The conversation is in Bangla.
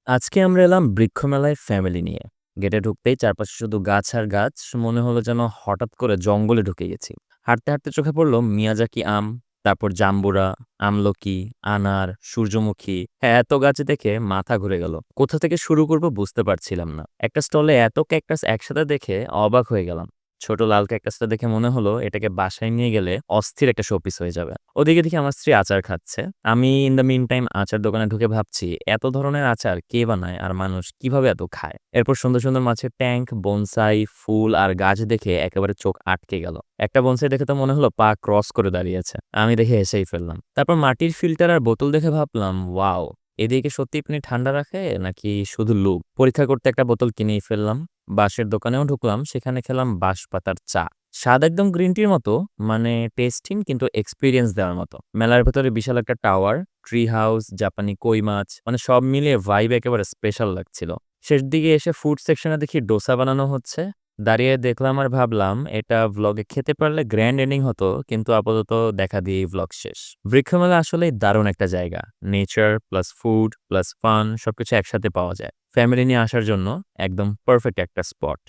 আজকে আমরা এলাম বৃক্ষমেলায় ফ্যামিলি নিয়ে। গেটে ঢুকতেই চারপাশে শুধু গাছ আর গাছ। মনে হলো যেন হঠাৎ করে জঙ্গলে ঢুকে গেছি। হাঁটতে, হাঁটতে চোখে পড়ল মিয়াজাকি আম, তারপর জাম্বুরা, আমলকি, আনার, সূর্যমুখী। হ্যাঁ, এত গাছ দেখে মাথা ঘুরে গেল। কোথা থেকে শুরু করব বুঝতে পারছিলাম না। একটা স্টলে এত ক্যাকটাস একসাথে দেখে অবাক হয়ে গেলাম। ছোট লাল ক্যাকটাসটা দেখে মনে হলো এটাকে বাসায় নিয়ে গেলে অস্থির একটা শোপিস হয়ে যাবে। ওদিকে দেখি আমার স্ত্রী আচার খাচ্ছে। আমি ইন দ্য মিন টাইম আচার দোকানে ঢুকে ভাবছি এত ধরনের আচার কে বানায় আর মানুষ কিভাবে এত খায়। এরপর সুন্দর সুন্দর মাছের ট্যাঙ্ক, বনসাই, ফুল আর গাছ দেখে একেবারে চোখ আটকে গেল। একটা বনসাই দেখে তো মনে হলো পা ক্রস করে দাঁড়িয়েছে। আমি দেখে হেসেই ফেললাম। তারপর মাটির ফিল্টার আর বোতল দেখে ভাবলাম, ওয়াও, এদিকে সত্যি আপনি ঠান্ডা রাখে নাকি শুধু লুক। পরীক্ষা করতে একটা বোতল কিনেই ফেললাম। বাঁশের দোকানেও ঢুকলাম, সেখানে খেলাম বাঁশ পাতার চা। স্বাদ একদম গ্রিন টির মতো, মানে টেস্টিং কিন্তু এক্সপেরিয়েন্স দেওয়ার মতো। মেলার ভেতরে বিশাল একটা টাওয়ার, ট্রি হাউস, জাপানি কই মাছ, মানে সব মিলিয়ে ভাইব একেবারে স্পেশাল লাগছিল। শেষ দিকে এসে ফুড সেকশনে দেখি ডোসা বানানো হচ্ছে। দাঁড়িয়ে দেখলাম আর ভাবলাম এটা ভ্লগে খেতে পারলে গ্র্যান্ড এন্ডিং হতো, কিন্তু আপাতত দেখা দিয়েই ভ্লগ শেষ। বৃক্ষমেলা আসলেই দারুণ একটা জায়গা। Nature plus food plus fun সবকিছু একসাথে পাওয়া যায়। ফ্যামিলি নিয়ে আসার জন্য একদম পারফেক্ট একটা স্পট।